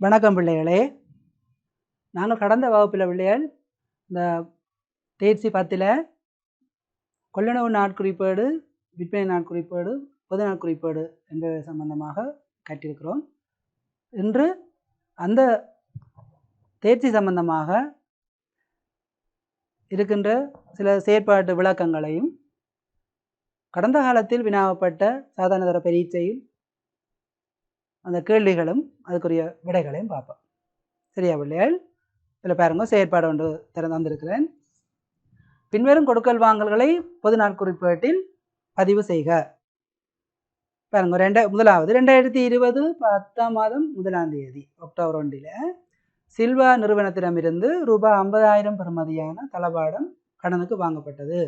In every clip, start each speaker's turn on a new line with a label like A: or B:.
A: வணக்கம் பிள்ளைகளே. நாங்கள் கடந்த வகுப்பில் பிள்ளைகள் இந்த தேர்ச்சி 10 கொள்ளளவு நாட்குறிப்பேடு, விற்பனை நாட்குறிப்பேடு, பொது நாட்குறிப்பேடு என்பவை சம்பந்தமாக கற்றிருக்கிறோம். இன்று அந்த தேர்ச்சி சம்பந்தமாக இருக்கின்ற சில செயற்பாட்டு விளக்கங்களையும் கடந்த காலத்தில் வினாவப்பட்ட சாதாரண தர பரீட்சையில் அந்த கேள்விகளும் அதுக்குரிய விடைகளையும் பார்ப்போம். சரியா பிள்ளைகள்? இதில் பாருங்க, செயற்பாடு ஒன்று தந்திருக்கிறேன். பின்வரும் கொடுக்கல் வாங்கல்களை பொது நாட்குறிப்பேட்டில் பதிவு செய்க. பாருங்க, முதலாவது 2020 10ஆம் மாதம் 1ஆம் தேதி அக்டோபர் 1 சில்வா நிறுவனத்திடமிருந்து ரூபாய் 50,000 பெறுமதியான தளபாடம் கடனுக்கு வாங்கப்பட்டது.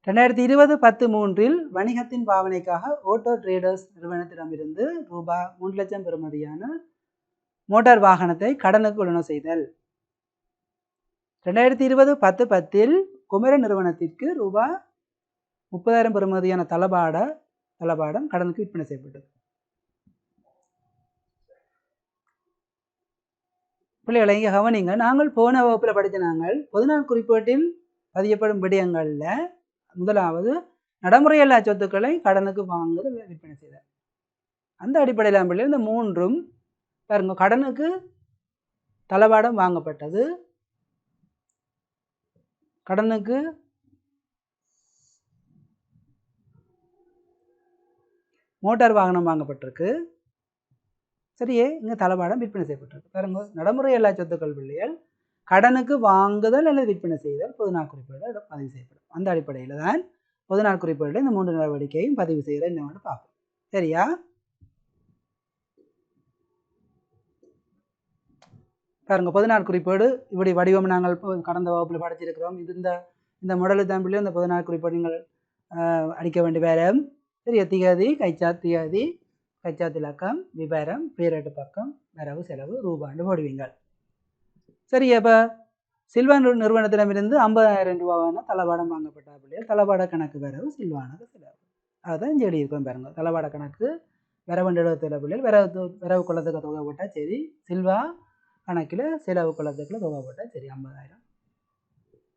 A: 2020-10 வணிகத்தின் பாவனைக்காக ஓட்டோ ட்ரேடர்ஸ் நிறுவனத்திடமிருந்து ரூபாய் 3 லட்சம் பெறுமதியான மோட்டார் வாகனத்தை கடனுக்கு கொள்வனவு செய்தல். 2020-10 குமரன் நிறுவனத்திற்கு ரூபாய் 30,000 பெறுமதியான தளபாடம் கடனுக்கு விற்பனை செய்யப்பட்டது. பிள்ளைகளை இங்கே கவனிங்க. நாங்கள் போன வகுப்பில் படித்த நாங்கள் பொதுநாள் குறிப்பேட்டில் பதியப்படும் விடயங்களில் முதலாவது நடைமுறையல்லா சொத்துக்களை கடனுக்கு வாங்குதல் விற்பனை செய்தல். அந்த அடிப்படையில் பிள்ளை இந்த மூன்றும் பாருங்க, கடனுக்கு தளபாடம் வாங்கப்பட்டது, கடனுக்கு மோட்டார் வாகனம் வாங்கப்பட்டிருக்கு. சரியே, இங்கே தளபாடம் விற்பனை செய்யப்பட்டிருக்கு. பாருங்க, நடைமுறை எல்லா சொத்துக்கள் பிள்ளைகள் கடனுக்கு வாங்குதல் அல்லது விற்பனை செய்தல் பொது நாள் குறிப்பேடு பதிவு செய்யப்படும். அந்த அடிப்படையில் தான் பொது நாள் குறிப்பேடு இந்த 3 நடவடிக்கையும் பதிவு செய்கிற என்னன்னு பார்ப்போம். சரியா? பாருங்க, பொது நாள் குறிப்பேடு இப்படி வடிவம் நாங்கள் கடந்த வகுப்பில் படிச்சிருக்கிறோம். இது இந்த மாடலு தான் பிள்ளை இந்த பொது நாள் குறிப்பேடு நீங்கள் அடிக்க வேண்டிய வேறம். சரியா? திகதி, கைச்சாத்தியாதி, கைச்சாத்திலக்கம், விவரம், பேரட்டு பக்கம், வரவு செலவு, ரூபாண்டு போடுவீங்கள். சரி, அப்போ சில்வா நிறுவனத்திடமிருந்து 50,000 ரூபாவான தளபாடம் வாங்கப்பட்ட பிள்ளைகள் தளபாட கணக்கு வரவு சில்வானது செலவு. அதுதான் இங்கே எழுதியிருக்கோம். பாருங்க, தளபாட கணக்கு வரவு 70 பிள்ளைகள் வரவு கொள்ளத்துக்கு தொகை போட்டால் சரி, சில்வா கணக்கில் செலவு கொள்ளத்துக்குள்ள தொகை போட்டால் சரி 50,000.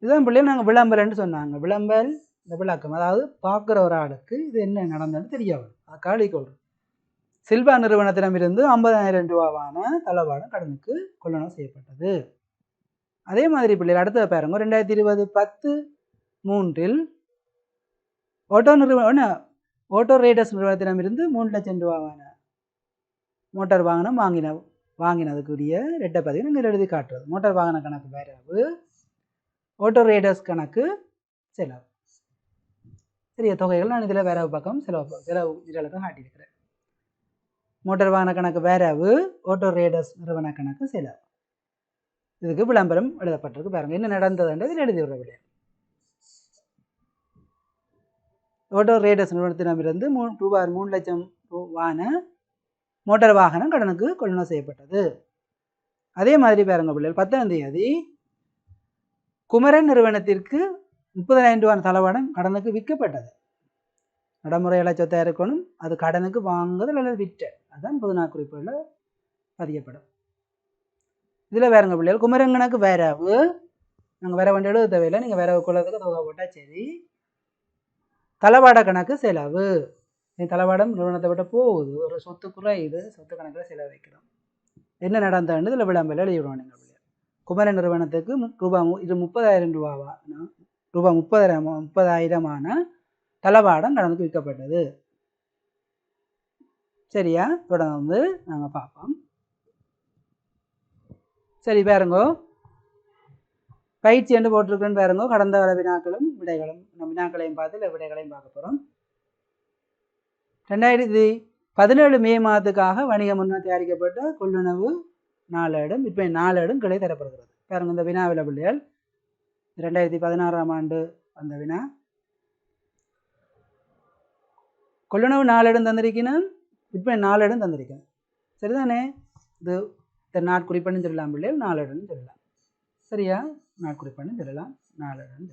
A: இதுதான் பிள்ளைகள் நாங்கள் விளம்பரம்னு சொன்னாங்க. விளம்பல் இந்த விளக்கம், அதாவது பார்க்குற ஒரு ஆளுக்கு இது என்ன நடந்ததுன்னு தெரிய வரும். அதுக்காக கொள்றோம். சில்வா நிறுவனத்திடமிருந்து 50,000 ரூபாவான தளபாடம் கடனுக்கு கொள்ளளவு செய்யப்பட்டது. அதே மாதிரி பிள்ளைகள் அடுத்தது பாருங்க, 2020-10 ஓட்டோ ரேடர்ஸ் நிறுவனத்திடமிருந்து 3 லட்சம் ரூபாவான மோட்டார் வாகனம் வாங்கினதுக்குரிய ரெட்டை பதிவு நாங்கள் எழுதி காட்டுறது. மோட்டார் வாகன கணக்கு வரவு, ஓட்டோ ரேடர்ஸ் கணக்கு செலவு. சரியா? தொகைகள் நான் இதில் வரவு பக்கம் செலவு இதெல்லாம் காட்டியிருக்கிறேன். மோட்டார் வாகன கணக்கு வரவு, ஓட்டோ ரேடர்ஸ் நிறுவன கணக்கு செலவு. இதுக்கு விளம்பரம் எழுதப்பட்டிருக்கு. பாருங்க, என்ன நடந்ததுன்றது எழுதி விடவில்லை. ஓட்டோ ரேடர்ஸ் நிறுவனத்திடமிருந்து ரூபாய் 3 லட்சம் ரூபான மோட்டார் வாகனம் கடனுக்கு கொள்வனவு செய்யப்பட்டது. அதே மாதிரி பாருங்க பிள்ளைகள், 10ஆம் தேதி குமரன் நிறுவனத்திற்கு 30,000 ரூபாய் தளபாடம் கடனுக்கு விற்கப்பட்டது. நடைமுறையில சொத்தாக இருக்கணும், அது கடனுக்கு வாங்குதல் அல்லது விற்ற, அதுதான் பொது நாள் குறிப்புகளில் பதியப்படும். இதில் வேறுங்க பிள்ளைகள், குமரன் கணக்கு வரவு நாங்கள் வர வேண்டிய எழுத தேவையில்லை, நீங்கள் வரவு கொள்ளத்துக்கு தொகை போட்டால் சரி. தளபாட கணக்கு செலவு, தளபாடம் நிறுவனத்தை விட்டு போகுது, ஒரு சொத்து குறையுது, சொத்து கணக்கில் செலவு வைக்கிறோம். என்ன நடந்ததுன்னு இதில் விளம்பரம் எழுதி விடுவோம். நீங்கள் பிள்ளைகள், குமரன் நிறுவனத்துக்கு இது 30,000 ரூபாய் 30,000 தளபாடம் கடனுக்கு விற்கப்பட்டது. சரியா? தொடர்ந்து நாங்கள் பார்ப்போம். சரி, பாருங்கோ, பயிற்சி என்று போட்டிருக்கேன்னு பாருங்கோ. கடந்த வர வினாக்களும் விடைகளும் வினாக்களையும் பார்த்து இல்லை விடைகளையும் பார்க்க போகிறோம். 2017 மே மாதத்துக்காக வணிக முன்னர் தயாரிக்கப்பட்ட கொள்ளுணவு 4 இடம் விற்பனை 4 இடம் கிளை தரப்படுகிறது. பாருங்க, இந்த வினாவில் பிள்ளைகள் 2016ஆம் ஆண்டு அந்த வினா. கொள்ளுணவு 4 இடம் தந்திருக்கணும், விற்பனை 4 இடம் தந்திருக்கணும். சரிதானே? இது நாட்குறிப்பன்னு சொல்லலாம் பிள்ளைகள், 4 இடம்னு சொல்லலாம். சரியா? நாட்குறிப்பன்னு சொல்லலாம், 4 இடம்.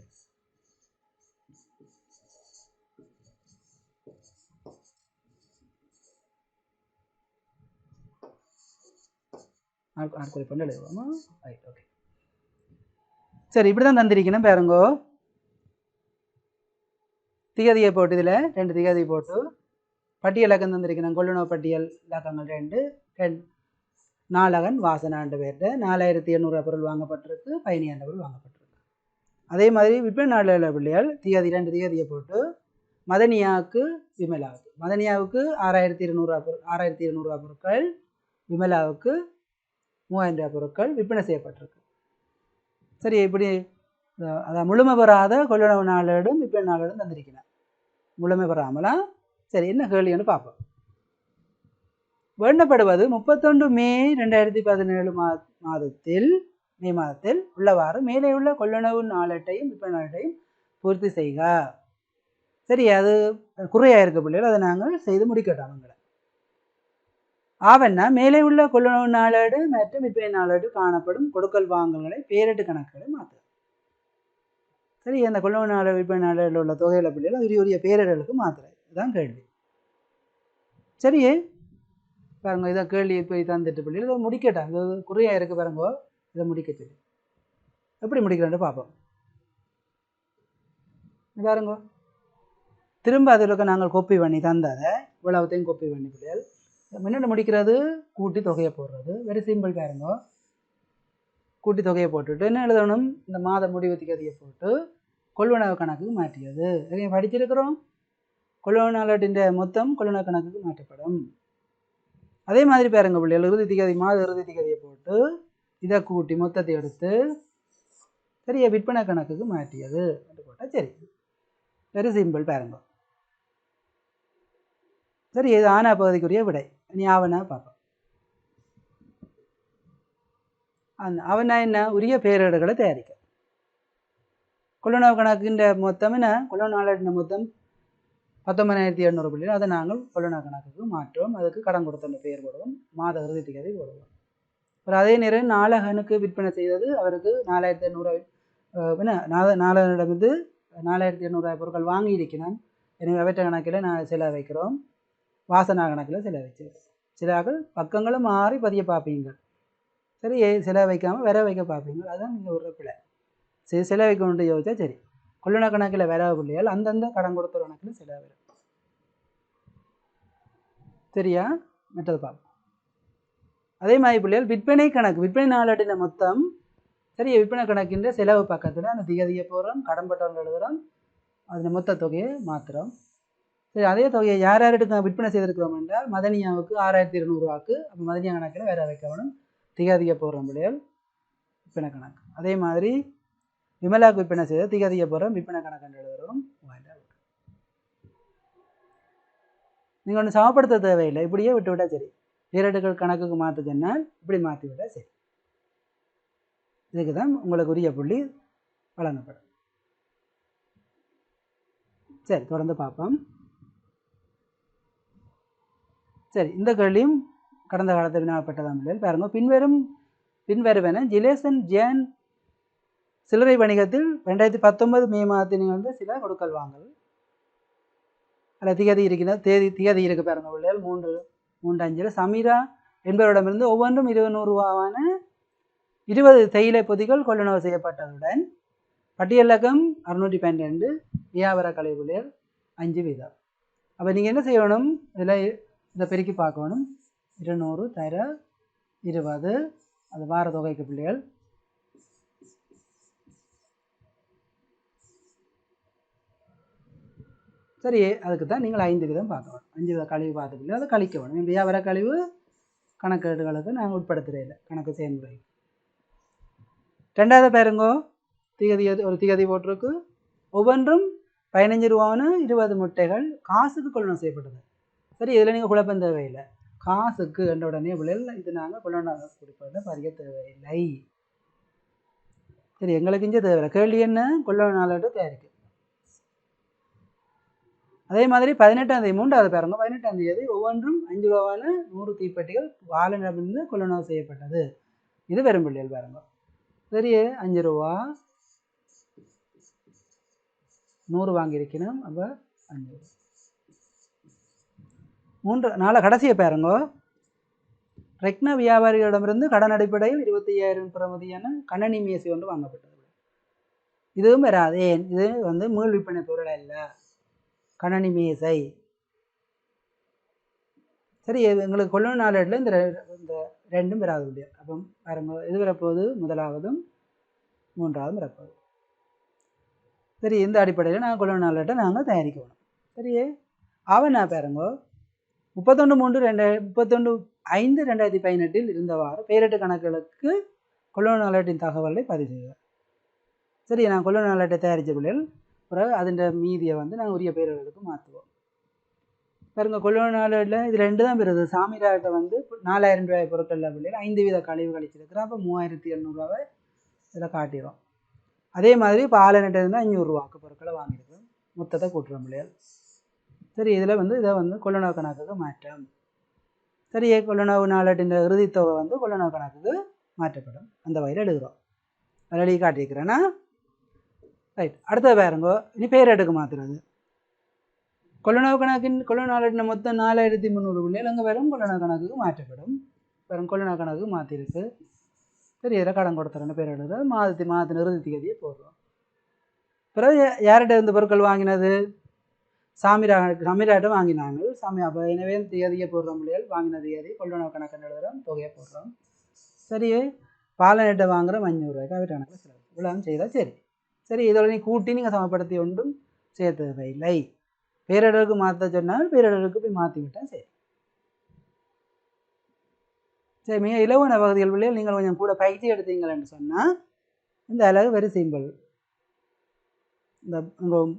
A: நாட்குறிப்பு எழுதுவோமா? Right, okay. சரி, இப்படி தான் தந்திருக்கணும் பாருங்கோ. திகதியை போட்டு இதில் 2 திகதி போட்டு பட்டியல் இலக்கம் தந்திருக்கணும். கொள்ளுணவு பட்டியல் இலக்கங்கள் 2 நாளகன் வாசனாண்டு பேர்கிட்ட 4800 பொருள் வாங்கப்பட்டிருக்கு, 15 பொருள் வாங்கப்பட்டிருக்கு. அதே மாதிரி விற்பனை நாளில் பிள்ளைகள் திகதி 2 திகதியை போட்டு மதனியாவுக்கு விமலாவுக்கு, மதனியாவுக்கு 6200 பொருட்கள், விமலாவுக்கு 3000 பொருட்கள் விற்பனை செய்யப்பட்டிருக்கு. சரி, இப்படி அதான் முழுமை பெறாத கொள்ளுணவு நாளேடும் விற்பனை நாளேடும் தந்திருக்கிறேன். முழுமை பெறாமலா? சரி, என்ன கேள்வின்னு பார்ப்போம். வேண்டப்படுவது 31 மே 2017 மாதத்தில் மே மாதத்தில் உள்ளவாறு மேலே உள்ள கொள்ளுணவு நாளேட்டையும் விற்பனை நாளேட்டையும் பூர்த்தி செய்க. சரி, அது குறையாக இருக்க பிள்ளைகள், அதை நாங்கள் செய்து முடிக்கட்டோம். எங்களை ஆவன்னா மேலே உள்ள கொள்ளுணவு நாளேடு மற்றும் விற்பனை நாளேடு காணப்படும் கொடுக்கல் வாங்கல்களை பேரிட்டு கணக்குகளை மாற்று. சரி, அந்த கொள்ளுணவு நாளேடு விற்பனை நாளேடில் உள்ள தொகையில பிள்ளைகள் அது உரிய பேரிடலுக்கு மாற்றுறது. இதுதான் கேள்வி. சரியே பாருங்க, இதை கேள்வி போய் தந்துட்டு பிள்ளைகள் இதை முடிக்கட்டான். இது குறையாக இருக்குது பாருங்க, இதை முடிக்க சொல்லி எப்படி முடிக்கிறேன்னு பார்ப்போம். பாருங்க, திரும்ப அதில் நாங்கள் கோப்பி பண்ணி தந்ததை இவ்வளவுத்தையும் கோப்பி பண்ணி பிள்ளைகள் முன்னாடி முடிக்கிறது கூட்டி தொகையை போடுறது. வெரி சிம்பிள் பாருங்க. கூட்டி தொகையை போட்டுட்டு என்ன எழுதணும்? இந்த மாத முடிவு திகதியை போட்டு கொள்வனவு கணக்குக்கு மாற்றியது. இதையும் படிச்சிருக்கிறோம். கொள்வனவு நாளேட்டின் மொத்தம் கொள்வனவு கணக்குக்கு மாற்றப்படும். அதே மாதிரி பாருங்க பிள்ளைகள், இறுதி திகதி மாத இறுதி திகதியை போட்டு இதை கூட்டி மொத்தத்தை எடுத்து சரியா விற்பனை கணக்குக்கு மாற்றியது போட்டால் சரி. வெரி சிம்பிள் பாருங்க. சரி, இது ஆனா பகுதிக்குரிய விடை. நீ ஆவனா பார்ப்போம். அவனா என்ன? உரிய பேரேடுகளை தயாரிக்க. கொள்ளுணவு கணக்குன்ற மொத்தம் என்ன? கொள்ளுணவு நாளேட்டின் மொத்தம் 19800 பிள்ளைகள். அதை நாங்கள் கொள்ளுணவு கணக்குக்கு மாற்றுவோம். அதுக்கு கடன் கொடுத்த பெயர் போடுவோம், மாத இறுதி திகதி போடுவோம். அப்புறம் அதே நேரம் நாளகனுக்கு விற்பனை செய்தது அவருக்கு 4800 என்ன நாளகனிடமிருந்து 4800 பொருட்கள் வாங்கி இருக்கிறான். எனவே அவற்றை கணக்கில் நான் சில வைக்கிறோம், வாசனா கணக்கில் சில வச்சு. சிலாக்கள் பக்கங்களும் மாறி பதிய பார்ப்பீங்க. சரி, சில வைக்காமல் வேற வைக்க பார்ப்பீங்க. அதுதான் நீங்கள் ஒரு பிள்ளை. சரி, சில வைக்க கொண்டு யோசிச்சா சரி. கொள்ளுண கணக்கில் வேற பிள்ளைகள் அந்தந்த கடன் கொடுத்த கணக்கில் சில வரும். சரியா? மற்றது பார்ப்போம். அதே மாதிரி பிள்ளைகள் விற்பனை கணக்கு, விற்பனை நாளேட்டின மொத்தம் சரி, விற்பனை கணக்கின்ற செலவு பக்கத்தில் அந்த திகதியை போடுறோம், கடன்பட்டவர்கள் எழுதுகிறோம், அதில் மொத்த தொகையை மாற்றுறோம். சரி, அதே தொகையை யார் யார்கிட்ட விற்பனை செய்திருக்கிறோம் என்றால் மதனியாவுக்கு 6200 அப்போ மதனியா கணக்கில் வேற வைக்கணும், திகதியை போடுறோம் பிள்ளைகள் விற்பனை கணக்கு. அதே மாதிரி விமலாவுக்கு விற்பனை செய்த திகதியை போடுறோம், விற்பனை கணக்கு எழுதுகிறோம். நீங்கள் ஒன்று சமப்படுத்த தேவையில்லை, இப்படியே விட்டு விட்டால் சரி. பேரேடுகள் கணக்குக்கு மாற்ற சொன்னால் இப்படி மாற்றி விட்டால் சரி. இதுக்கு தான் உங்களுக்கு உரிய புள்ளி வழங்கப்படும். சரி, தொடர்ந்து பார்ப்போம். சரி, இந்த கேள்வியும் கடந்த காலத்தில் வினாப்பட்டதான் பிள்ளைகள். பாருங்க, பின்வருவன ஜிலேசன் ஜேன் சில்லறை வணிகத்தில் 2019 மே மாதத்தில் சில கொடுக்கல் வாங்கல். அதில் திகதி இருக்கிற திகதி இருக்கு பாருங்க பிள்ளைகள். 3/5 சமீரா என்பவரிடமிருந்து ஒவ்வொன்றும் 200 ரூபாவான 20 தேயிலை பொதிகள் கொள்ளுணவு செய்யப்பட்டதுடன் பட்டியலகம் 612 வியாபார கலை பிள்ளைகள் 5 வீதம். அப்போ நீங்கள் என்ன செய்யணும்? இதில் இதை பெருக்கி பார்க்கணும். 200 தர 20 அது வார தொகைக்கு பிள்ளைகள். சரி, அதுக்கு தான் நீங்கள் 5 வீதம் பார்க்கணும். 5 வீத கழிவு பார்த்து பிள்ளைகள் அதை கழிக்க வேணும். வியாபார கழிவு கணக்கேடுகளுக்கு நாங்கள் உட்படுத்துகிறேன் கணக்கு செயல்முறை. ரெண்டாவது பாருங்கோ, ஒரு திகதி போட்டிருக்கு. ஒவ்வொன்றும் 15 ரூபான்னு 20 முட்டைகள் காசுக்கு கொள்ளுணவு செய்யப்பட்டது. சரி, இதில் நீங்கள் குழப்பம் தேவையில்லை. காசுக்கு என்ற உடனே பிள்ளைகள் இது நாங்கள் கொள்ளுணவு கொடுப்பதில் பதிய தேவையில்லை. சரி, எங்களுக்கு இங்கே தேவையில்லை. கேள்வி என்ன? கொள்ளுணவு நாளேடு தயாரிக்கும். அதே மாதிரி 18ஆம் தேதி 3வது பாருங்க, 18ஆம் தேதி ஒவ்வொன்றும் 5 ரூபாவான 100 தீப்பெட்டிகள் வாழனிடமிருந்து கொள்ளுணவு செய்யப்பட்டது. இது வெறும் பிள்ளைகள் பாருங்க. சரி, 5 ரூபா 100 வாங்கியிருக்கணும். அப்போ 5 ரூபா. 3 நாளை கடைசியை பாருங்க, ரெக்னா வியாபாரிகளிடமிருந்து கடன் அடிப்படையில் 25,000 பிரமதியான கணனி மேசை ஒன்று வாங்கப்பட்டது. இதுவும் வராது. ஏன்? இது வந்து மீள் விற்பனை பொருள் அல்ல, கணனி மேசை. சரி, எங்களுக்கு கொள்ளும் நாளேட்டில் இந்த ரெண்டும் வராது இல்லையா? அப்போ பாருங்க, இது வரப்போகுது முதலாவதும் மூன்றாவதும் வரப்போகுது. சரி, இந்த அடிப்படையில் நாங்கள் கொள்ளும் நாளேட்டை நாங்கள் தயாரிக்கணும். சரியே, ஆவணா பாருங்க, 31/5/2018 இருந்தவாறு பெயரிட்டு கணக்குகளுக்கு கொள்ளும் நாளேட்டின் தகவலை பதிவு செய்வோம். சரி, நான் கொள்ளும் நாளேட்டை தயாரித்த பிள்ளைகள் பிறகு அதன் மீதியை வந்து நாங்கள் உரிய பெயர்களுக்கு மாற்றுவோம். பாருங்க, கொள்ளும் நாளேட்டில் இது ரெண்டு தான் வருது. சாமிராட்ட வந்து 4,000 ரூபாய் பொருட்களில் பிள்ளைகள் 5 வீத கழிவு கழிச்சிருக்கிறோம். அப்போ 3,800 இதில் காட்டிடும். அதே மாதிரி பாலநட்டை இருந்தால் 500 ரூபாய்க்கு பொருட்களை வாங்கியிருக்கோம். மொத்தத்தை கூட்டுறோம் பிள்ளைகள். சரி, இதில் வந்து இதை வந்து கொள்ளுணவு கணக்குக்கு மாற்றம். சரி, கொள்ளுணவு நாளேட்டின் இறுதித்தொகை வந்து கொள்ளுணவு கணக்குக்கு மாற்றப்படும். அந்த வகையில் எழுதுகிறோம். அதில் காட்டியிருக்கிறேன்னா ரைட். அடுத்தது பாருங்க, இனி பெயரேட்டுக்கு மாற்றுறது. கொள்ளுணவு கணக்கின் கொள்ளுணவு நாளேட்டின் மொத்தம் 4,300 பிள்ளைகள் அங்கே வரும் கொள்ளுணவு கணக்குக்கு மாற்றப்படும். வரும் கொள்ளுணவு கணக்குக்கு மாற்றிருக்கு. சரி, இதில் கடன் கொடுத்துறேன்னு பேர் எழுதுறது. மாதத்தின் இறுதி தேதியை போடுறோம். பிறகு யார்கிட்ட இருந்து பொருட்கள் வாங்கினது? சாமிராட்ட வாங்கினாங்க. அப்போ எனவே தேதியை போடுறோம் பிள்ளைகள். வாங்கின தேதி கொள்ளுணவு கணக்கு எழுதுகிறோம், தொகையை போடுறோம். சரி, பாலநட்டை வாங்குகிறோம் 500 ரூபாய்க்கு அவர் கணக்கில் செலவு. இவ்வளவு செய்தால் சரி. சரி, இதோட நீ கூட்டி நீங்கள் சமப்படுத்தி ஒன்றும் சேர்த்தது இல்லை. பேரிடருக்கு மாற்ற சொன்னால் பேரிடருக்கு போய் மாற்றி விட்டால் சரி. சரி, மிக இலவன பகுதிகள் பிள்ளைகள் நீங்கள் கொஞ்சம் கூட பயிற்சி எடுத்தீங்கன்னு சொன்னால் இந்த அழகு வெரி சிம்பிள். இந்த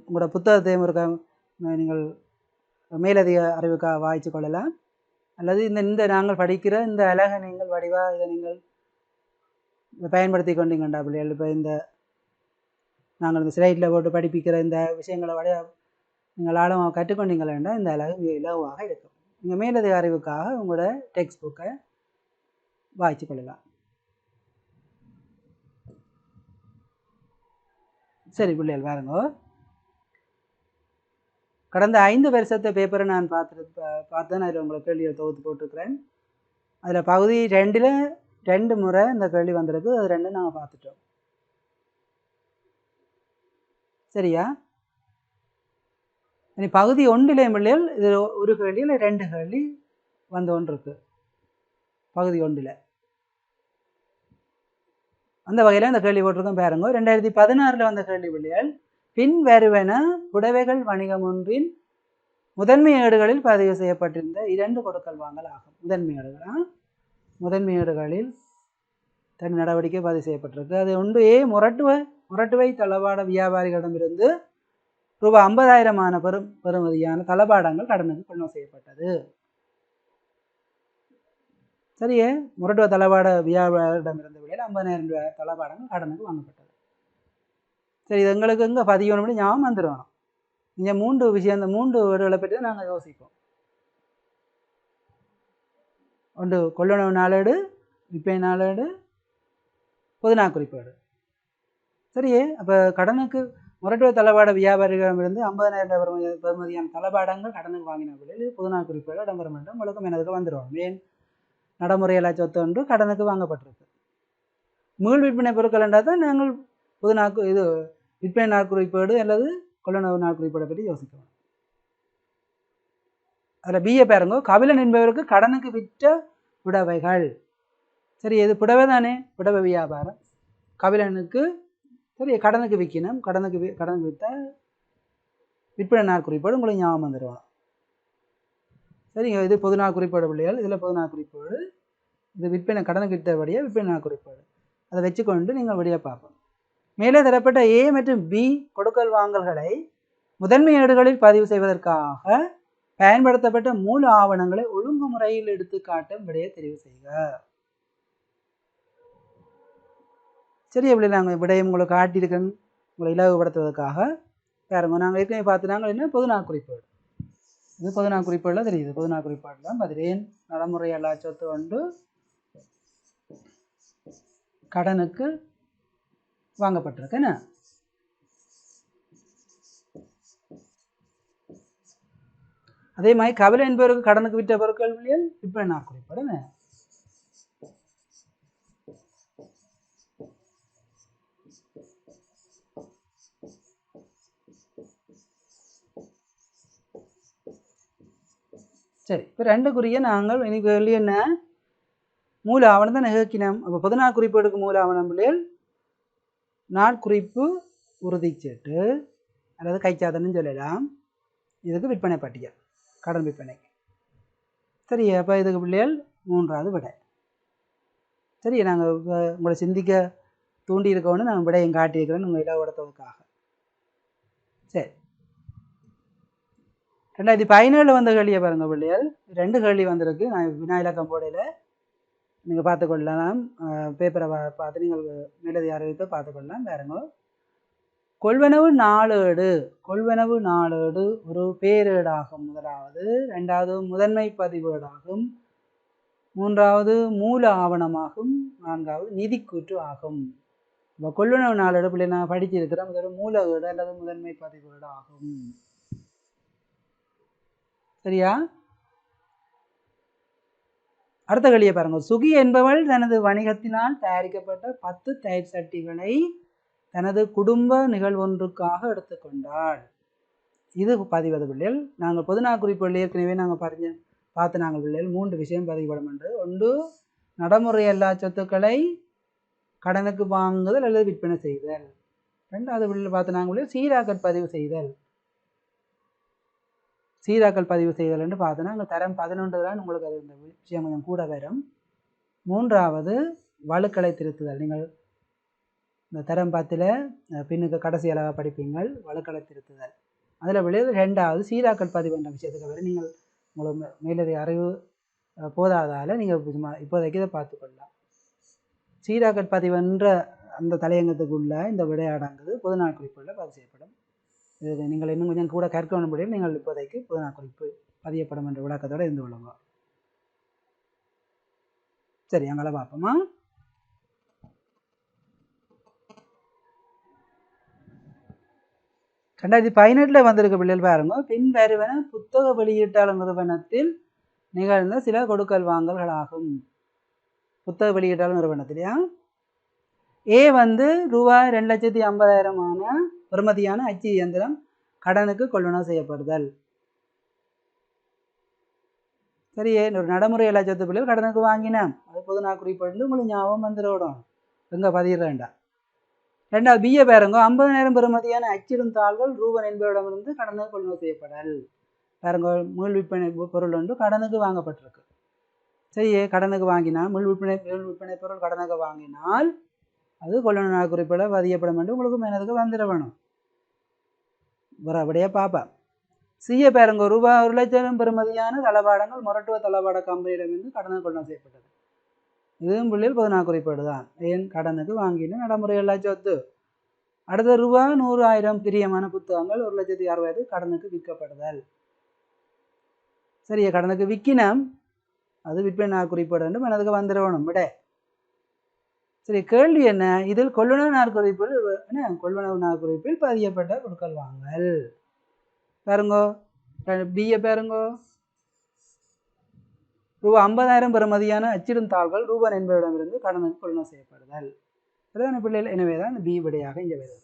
A: உங்களோட புத்தகத்தையும் இருக்க நீங்கள் மேலதிக அறிவுக்காக வாய்ச்சி கொள்ளலாம். அல்லது இந்த நாங்கள் படிக்கிற இந்த அழகை நீங்கள் வடிவாக இதை நீங்கள் பயன்படுத்தி கொண்டீங்கண்டா பிள்ளைகள். இப்போ இந்த நாங்கள் இந்த ஸ்லைட்டில் போட்டு படிப்பிக்கிற இந்த விஷயங்களை வடிவாக நீங்கள் ஆழமாக கற்றுக்கொண்டீங்களா இந்த அழகு மிக இலவாக இருக்கும். நீங்கள் மேலதிக அறிவுக்காக உங்களோட டெக்ஸ்ட் புக்கை வாய்ச்சி கொள்ளலாம். சரி பிள்ளைகள், பாருங்க, கடந்த 5 வருஷத்தை பேப்பரை நான் பார்த்தேன். அதில் உங்களை கேள்வியை தொகுத்து போட்டிருக்கிறேன். அதில் பகுதி 2ல் 2 முறை இந்த கேள்வி வந்திருக்கு. அது 2 நாங்கள் பார்த்துட்டோம். சரியா? இனி பகுதி 1 பிள்ளைகள் இது ஒரு கேள்வியில் 2 கேள்வி வந்து ஒன்று இருக்கு. பகுதி 1 அந்த வகையில் இந்த கேள்வி போட்டிருக்கோம். பாருங்க, 2016 வந்த கேள்வி பிள்ளைகள், பின் வருவன புடவைகள் வணிகம் ஒன்றின் முதன்மை ஏடுகளில் பதிவு செய்யப்பட்டிருந்த 2 கொடுக்கல் வாங்கல் ஆகும். முதன்மை ஏடுகளில் தன் நடவடிக்கை பதிவு செய்யப்பட்டிருக்கு. அது ஒன்று ஏ முரட்டுவை தளபாட வியாபாரிகளிடமிருந்து ரூபாய் 50,000 பெறுமதியான தளபாடங்கள் கடனுக்கு கொள்முதல் செய்யப்பட்டது. சரியே, முரட்டுவ தளபாட வியாபாரிடமிருந்து விலையில் 50,000 ரூபாய் தளபாடங்கள் கடனுக்கு வாங்கப்பட்டது. சரி, இது எங்களுக்கு எங்கே பதியணும் ஞாபகம் வந்துடணும். நீங்கள் 3 விஷயம், இந்த 3 வேர்டுகளை பற்றி தான் நாங்கள் யோசிப்போம். ஒன்று கொள்ளுணவு நாளேடு, விற்பனை நாளேடு, பொதுநா குறிப்பேடு. சரியே, அப்போ கடனுக்கு முரட்டுவ தளபாட வியாபாரிகளிடமிருந்து 50,000 ரூபாய் பெறுமதியான தளபாடங்கள் கடனுக்கு வாங்கின விலையில் பொதுநா குறிப்பேடு இடம்பெறும் என்று உங்களுக்கு எனதுக்கு வந்துடும். ஏன்? நடைமுறையில்லா சொத்து ஒன்று கடனுக்கு வாங்கப்பட்டிருக்கு. மீள் விற்பனை பொருட்கள் என்றால் தான் நாங்கள் பொதுநாக்கு இது விற்பனை நாட்குறிப்பேடு அல்லது கொள்ளுணவு நாட்குறிப்பேடை பற்றி யோசிக்கணும். அதில் பிஏ பாருங்க, கபிலன் என்பவருக்கு கடனுக்கு விற்ற புடவைகள். சரி, இது புடவை தானே, புடவை வியாபாரம். கபிலனுக்கு சரி கடனுக்கு விற்கணும். கடனுக்கு விற்ற விற்பனை நாட்குறிப்பேடு உங்களுக்கு ஞாபகம் வந்துடுவாங்க. சரிங்க, இது பொதுநா குறிப்பேடு பிள்ளைகள். இதில் பொதுநா குறிப்பேடு, இது விற்பனை கடனுக்கு விற்றபடியாக விற்பனை குறிப்பேடு. அதை வச்சுக்கொண்டு நீங்கள் வழியாக பார்ப்போம். மேலே தரப்பட்ட ஏ மற்றும் பி கொடுக்கல் வாங்கல்களை முதன்மை ஏடுகளில் பதிவு செய்வதற்காக பயன்படுத்தப்பட்ட மூல ஆவணங்களை ஒழுங்குமுறையில் எடுத்து காட்டும் விடையை தெரிவு செய்க. சரி, எப்படி நாங்கள் விடையை உங்களுக்கு காட்டியிருக்கேன் உங்களை இலகுபடுத்துவதற்காக. பாருங்க, நாங்கள் ஏற்கனவே பார்த்துனாங்க என்ன பொதுநா குறிப்பேடு. இது பொதுநா குறிப்பேடில் தெரியுது. பொதுநா குறிப்பேடில் தான் பதிலேன் நடைமுறை எல்லா சொத்து ஒன்று கடனுக்கு வாங்கப்பட்டிருக்கு. என்ன அதே மாதிரி கபிலன் என்பவருக்கு கடனுக்கு விற்ற பொருட்கள் விற்பனை குறிப்பேடு. சரி, இப்போ 2 நாங்கள் இனி கேள்வி என்ன, மூல ஆவணம் தான் நிகழ்த்தினோம். அப்போ 14 குறிப்பேடுக்கு மூல ஆவணம் பிள்ளைகள் நாட்குறிப்பு உறுதிச்சீட்டு அல்லது கைச்சாதன்னு சொல்லலாம். இதுக்கு விற்பனை பட்டியல், கடன் விற்பனைக்கு. சரி, அப்போ இதுக்கு பிள்ளைகள் 3வது விடை. சரி, நாங்கள் உங்களை சிந்திக்க தூண்டி இருக்கோன்னு நான் விடையும் காட்டியிருக்கிறேன் உங்கள் இலவடத்துக்காக. சரி, 2017 வந்த கேள்வியை பாருங்கள் பிள்ளைகள். 2 கேள்வி வந்திருக்கு. நான் வினா இலக்கம் போடையில் நீங்கள் பார்த்துக்கொள்ளலாம். பேப்பரை பார்த்து நீங்கள் மேலதி அறிவிப்பை பார்த்துக்கொள்ளலாம். பாருங்க, கொள்வனவு நாளேடு ஒரு பேரேடாகும். முதலாவது. 2வது முதன்மை பதிவேடாகும். 3வது மூல ஆவணமாகும். 4வது நிதிக்கூற்று ஆகும். இப்போ கொள்வனவு நாளேடு பிள்ளை நான் படிச்சிருக்கிறேன். முதல்ல மூல ஏடு அல்லது முதன்மை பதிவேடு ஆகும். சரியா? அடுத்த கேள்வியை பாருங்க. சுகி என்பவள் தனது வணிகத்தினால் தயாரிக்கப்பட்ட 10 தயிர் சட்டிகளை தனது குடும்ப நிகழ்வொன்றுக்காக எடுத்துக்கொண்டாள். இது பதிவது பிள்ளைகள். நாங்கள் பொதுநா குறிப்புகள் ஏற்கனவே நாங்கள் பார்த்து நாங்கள் பிள்ளைகள் 3 விஷயம் பதிவுபடும் என்று. 1, நடைமுறை எல்லா சொத்துக்களை கடனுக்கு வாங்குதல் அல்லது விற்பனை செய்தல். 2வது பிள்ளைகள் பார்த்து நாங்கள் சீராக்கல் பதிவு செய்தல். சீராக்கல் பதிவு செய்தல் என்று பார்த்தோன்னா அங்கே தரம் 11 தான் உங்களுக்கு அது இந்த விஷயம் கொஞ்சம் கூட வரும். 3வது வழுக்களை திருத்துதல். நீங்கள் இந்த தரம் 10 பின்னுக்கு கடைசி அளவாக படிப்பீங்கள் வழுக்களை திருத்துதல். அதில் விளையாது 2வது சீராக்கல் பதிவு என்ற விஷயத்துக்கு வரை நீங்கள் உங்களுக்கு மேலதிக அறிவு போதாதால் நீங்கள் இப்போதைக்கு இதை பார்த்துக்கொள்ளலாம். சீராக்கல் பதிவுன்ற அந்த தலையங்கத்துக்குள்ள இந்த விடையாடங்குது பொதுநா குறிப்புகளில் பதிவு செய்யப்படும். இது நீங்கள் இன்னும் கொஞ்சம் கூட கற்கணும்படியும் நீங்கள் இப்போதைக்கு பொதுநா குறிப்பு பதியப்படும் என்ற விளக்கத்தோடு இருந்து கொள்ளுங்க. சரி, அங்கே பார்ப்போமா. ரெண்டாயிரத்தி 2018 வந்திருக்க பிள்ளைகள் பாருங்க. பின் வருவன புத்தக வெளியீட்டாளர் நிறுவனத்தில் நிகழ்ந்த சில கொடுக்கல் வாங்கல்களாகும். புத்தக வெளியீட்டாளர் நிறுவனத்திலையா ஏ ரூபாய் 2,50,000 பெறுமதியான அச்சு இயந்திரம் கடனுக்கு கொள்வனவு செய்யப்படுதல். சரியே, ஒரு நடைமுறை லட்சத்து பிள்ளைகள் கடனுக்கு வாங்கினேன். அது பொதுநா குறிப்பிட்டு உங்களுக்கு ஞாபகம் வந்துடும். எங்கே பதிடுறேன்டா. 2வது பிஏ பாருங்க. 50,000 பெறுமதியான அச்சிடும் தாள்கள் ரூபன் என்பவரிடமிருந்து கடனுக்கு கொள்வனவு செய்யப்படல். பாருங்க, மீள் விற்பனை பொருள் ஒன்று கடனுக்கு வாங்கப்பட்டிருக்கு. சரியே, கடனுக்கு வாங்கினால் மீள் விற்பனை பொருள் கடனுக்கு வாங்கினால் அது கொள்வனவு குறிப்பிட பதியப்படும் என்று உங்களுக்கு மேனதுக்கு வந்துட வேணும். அப்படியே பாப்பா. சிஏ பாருங்க. ரூபாய் 1,00,000 பெறுமதியான தளபாடங்கள் மொரட்டுவ தளபாட கம்பெனியிடமிருந்து கடனுக்கு கொள்வனவு செய்யப்பட்டது. இதுவும் பிள்ளைகள் பொதுநா குறிப்பீடு தான். ஏன் கடனுக்கு வாங்கின நடைமுறை எல்லா சொத்து. அடுத்த ரூபாய் 100,000 பிரியமான புத்தகங்கள் 1,60,000 கடனுக்கு விற்கப்படுதல். சரியா, கடனுக்கு விற்கினம் அது விற்பனை குறிப்பீடு என்று மனதுக்கு வந்துடணும் விட. சரி, கேள்வி என்ன, இதில் கொள்வனவு நாட்குறிப்பில் பதியப்பட்ட கொடுக்கல் வாங்கல். பாருங்கோ, பிஏ பாருங்கோ. ரூபாய் 50,000 பெறுமதியான அச்சிடும் தாள்கள் ரூபன் என்பவரிடமிருந்து கடனுக்கு கொள்வனவு செய்யப்படுதல். அதுதான் பிள்ளைகள். எனவேதான் பி விடையாக இங்கே வருது.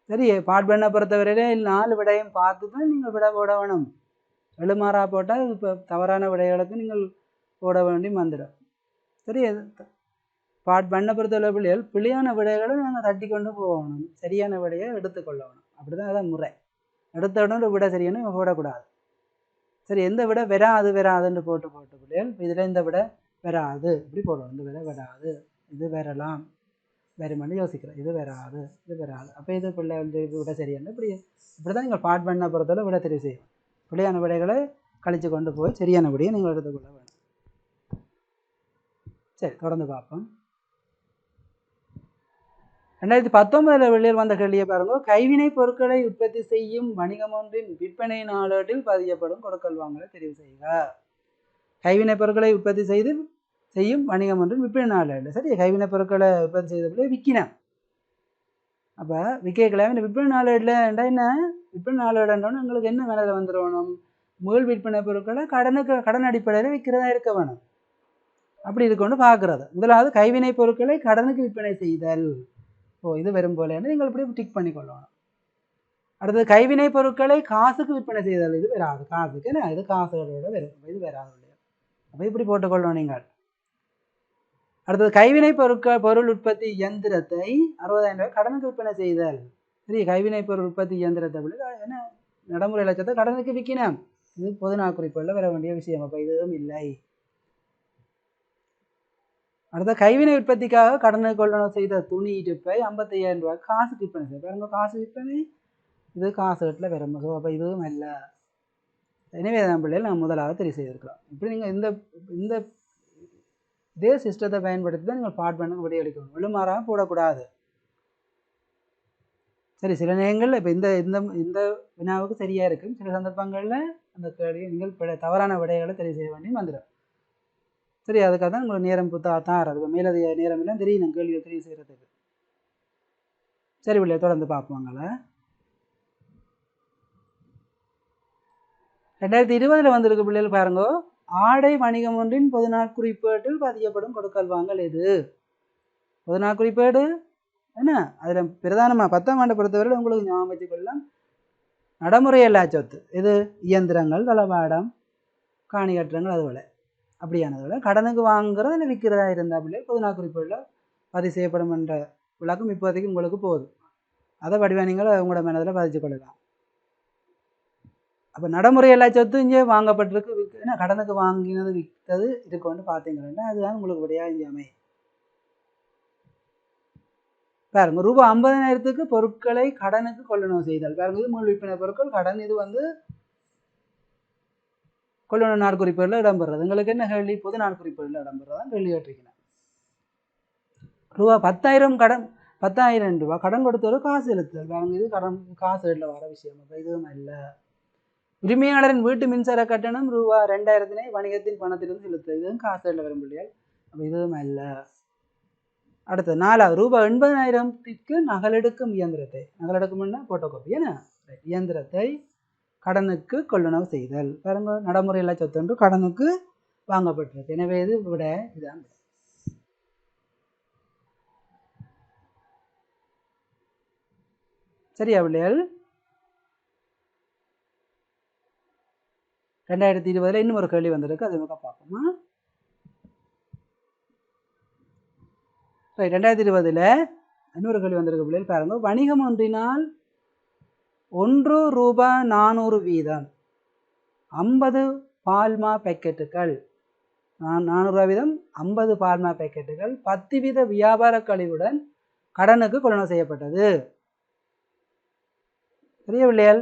A: சரி, பாட்பண்ணை பொறுத்தவரையிலே 4 விடையும் பார்த்து தான் நீங்கள் விட போட வேணும். எழுமாறா போட்டால் இப்போ தவறான விடைகளுக்கு நீங்கள் போட வேண்டி வந்துடும். சரி, பாட்பண்ணை பொறுத்தவரை பிள்ளைகள் பிள்ளையான விடைகளை நாங்கள் தட்டி கொண்டு போகணும். சரியான விடையை எடுத்துக்கொள்ளணும். அப்படி தான் அதான் முறை. எடுத்த உடனே விடை சரியான போடக்கூடாது. சரி, எந்த விட வராதுன்னு போட்டு பிள்ளைகள் இதில் இந்த விட வராது இப்படி போடணும். இந்த விட வராது, இது வரலாம், வருமானு யோசிக்கிறேன். இது வராது, இது வராது. அப்போ இது பிள்ளை விட சரியான இப்படி தான் நீங்கள் பாட் பண்ண பொறுத்தவரை விட தெரிவு செய்யணும். பிள்ளையான விடைகளை கழித்து கொண்டு போய் சரியான விடையை நீங்கள் எடுத்துக்கொள்ள வேணும். சரி, தொடர்ந்து பார்ப்போம். 2019 வெளியில் வந்த கேள்வியை பாருங்க. கைவினை பொருட்களை உற்பத்தி செய்யும் வணிகம் ஒன்றின் விற்பனை நாளேட்டில் பதியப்படும் கொடுக்கல் வாங்கலை தெரிவு செய்க. கைவினை பொருட்களை உற்பத்தி செய்யும் வணிகம் ஒன்றின் விற்பனை நாளேடு. சரி, கைவினை பொருட்களை உற்பத்தி செய்த விற்கினேன். அப்போ விற்கலாம். விற்பனை நாளேடில் என்ன விற்பனை நாளேடுன்றோன்னு உங்களுக்கு என்ன வேலை வந்துடணும், முதல் விற்பனை பொருட்களை கடன் அடிப்படையில் விற்கிறதா இருக்க வேணும். அப்படி இருக்கொண்டு பார்க்குறது. முதலாவது கைவினை பொருட்களை கடனுக்கு விற்பனை செய்தல். இது வரும் போலேன்னு நீங்கள் இப்படி டிக் பண்ணிக்கொள்ளணும். அடுத்தது கைவினை பொருட்களை காசுக்கு விற்பனை செய்தல், இது வராது. காசுக்கு என்ன, இது காசுகளோட வரும், இது வராது இல்லையா. அப்போ இப்படி போட்டுக்கொள்ளணும் நீங்கள். அடுத்தது கைவினை பொருள் உற்பத்தி இயந்திரத்தை 60,000 ரூபாய் கடனுக்கு விற்பனை செய்தல். சரி, கைவினை பொருள் உற்பத்தி இயந்திரத்தை என்ன நடைமுறை லட்சத்தை கடனுக்கு விற்கணும். இது பொது நாள் குறிப்புகளில் வர வேண்டிய விஷயம். அப்போ இதுவும் இல்லை. அடுத்த கைவினை உற்பத்திக்காக கடனுக்கு கொள்ளணும் செய்த துணி இருப்பை 55,000 ரூபாய் காசுக்கு விற்பனை செய்ய பாருங்க. காசு விற்பனை இது காசு கட்டில் வரும். அப்போ இதுவும் இல்லை. எனவே தான் பிள்ளைகள் நான் முதலாக தெரிவு செய்திருக்கிறோம். இப்படி நீங்கள் இந்த இதே சிஸ்டத்தை பயன்படுத்தி தான் நீங்கள் பாட் பண்ணுங்க விடை அளிக்கணும். விழுமாறாக போடக்கூடாது. சரி, சில நேரங்களில் இப்போ இந்த வினாவுக்கு சரியாக இருக்கும். சில சந்தர்ப்பங்களில் அந்த கேள்வியை நீங்கள் தவறான விடைகளை தெரிவு செய்ய வேண்டியும் வந்துடும். சரி, அதுக்காக தான் உங்களுக்கு நேரம் தாராது. இப்போ மேலதிக நேரம் எல்லாம் தெரியும் கேள்வியை தெரிவு செய்கிறதுக்கு. சரி பிள்ளைய தொடர்ந்து பார்ப்போங்கள. 2020 வந்திருக்கு பிள்ளைகள் பாருங்க. ஆடை வணிகம் ஒன்றின் பொது நாட்குறிப்பேட்டில் பதியப்படும் கொடுக்கல் வாங்கல் எது? பொது நாட்குறிப்பேடு என்ன, அதில் பிரதானமாக 10ஆம் ஆண்டை பொறுத்தவரை உங்களுக்கு ஞாபகம் வச்சுக்கொள்ளலாம். நடைமுறையல்லா சொத்து இது இயந்திரங்கள், தளவாடம், காணிகற்றங்கள், அதுபோல் அப்படியானதுல கடனுக்கு வாங்குறது இல்லை விற்கிறதா இருந்தால் பிள்ளைகள் பொது நாட்குறிப்பேடில் பதிவு செய்யப்படும் என்ற விளக்கம் இப்போதைக்கு உங்களுக்கு போதும். அதை வடிவா நீங்கள் உங்களோட மனதில் பதிச்சு கொள்ளலாம். அப்போ நடைமுறையல்லா சொத்து இங்கே வாங்கப்பட்டிருக்கு, ஏன்னா கடனுக்கு வாங்கினது விற்றது இருக்குன்னு பார்த்தீங்கன்னா அதுதான் உங்களுக்கு விடையாக இங்கே அமையும். பாருங்க, ரூபாய் 50,000க்கு பொருட்களை கடனுக்கு கொள்ளணும் செய்தல். பாருங்க, இது மூல் விற்பனை பொருட்கள் கடன். இது கொள்ளணும் நாட்குறிப்பேடில் இடம்பெறுறது. உங்களுக்கு என்ன கேள்வி? பொது நாட்குறிப்பேடில் இடம்பெறதான் கேள்வி கேட்டிருக்கிறேன். ரூபாய் 10,000 கடன், 10,000 ரூபாய் கடன் கொடுத்தவரை காசு செலுத்துதல். பாருங்க, இது கடன் காசு இல்லை வர விஷயம். அப்போ இதுவும் இல்லை. உரிமையாளரின் வீட்டு மின்சார கட்டணம் ரூபாய் 2,000 வணிகத்தின் பணத்திலிருந்து செலுத்துது. இதுவும் காசு இல்லை வரும் பிள்ளைகள். அப்போ இதுவும் இல்லை. அடுத்து 4வது ரூபாய் 80,000க்கு நகலெடுக்கும் இயந்திரத்தை, நகலெடுக்கும்னா போட்டோகாப்பி ஏன்னா இயந்திரத்தை கடனுக்கு கொள்ளணும் செய்தல். பாருங்க, நடைமுறையில் சொத்தொன்று கடனுக்கு வாங்கப்பட்டிருக்கு. எனவே இது விட இதுதான். சரியா பிள்ளைகள்? 2020 இன்னும் ஒரு கேள்வி வந்திருக்கு, அது நமக்கு பார்ப்போமா? 2020 இன்னொரு கேள்வி வந்திருக்கு பிள்ளைகள். பாருங்க, வணிகம் ஒன்றினால் 1 ரூபாய் 400 வீதம் 50 பால்மா பேக்கெட்டுகள், 400 ரூபாய் வீதம் 50 பால்மா பேக்கெட்டுகள் 10 வீத வியாபார கழிவுடன் கடனுக்கு கொள்ளணும் செய்யப்பட்டது. பெரிய பிள்ளைகள்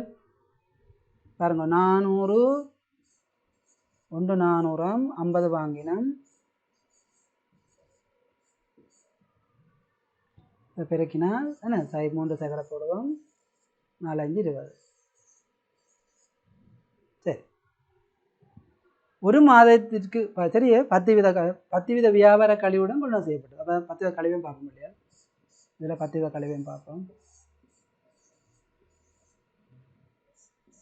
A: பாருங்க, 400 1 400 50 வாங்கினோம், இதை பெருக்கினால் என்ன 3 சக்கரை போடுவோம், 4 5 20. சரி, ஒரு மாதத்திற்கு சரி 10 வீத வியாபார கழிவுடன் கொள்ளணும் செய்யப்பட்டது. அப்போ 10 வீத கழிவையும் பார்ப்போம் இல்லையா? இதில் 10 வீத கழிவையும் பார்ப்போம்.